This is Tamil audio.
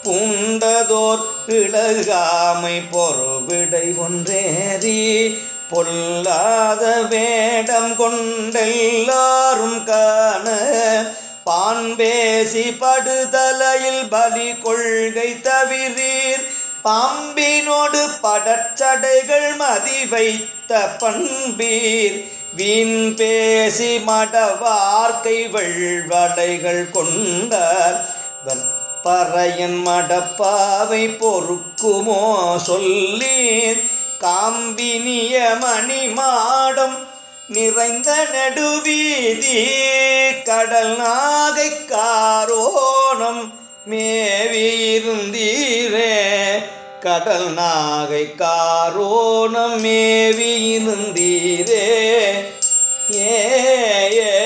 பூண்டதோர் இளகாமை பொறுவிடை ஒன்றேறி பொல்லாத வேடம் கொண்டெல்லாரும் காண பான்பேசி படுதலையில் பலி கொள்கை தவிரீர் பாம்பினோடு படச்சடைகள் மதி வைத்த பண்பீர் வீண் பேசி மடவார்க்கை வெள்வடைகள் கொண்டார் பறையன் மடப்பாவை பொறுக்குமோ சொல்லீர் காம்பினிய மணி மாடம் நிறைந்த நெடுவீதி கடல் நாகை காரோணம் மேவியிருந்தீரே கடல் நாகை காரோணம் மேவியிருந்தீரே ஏ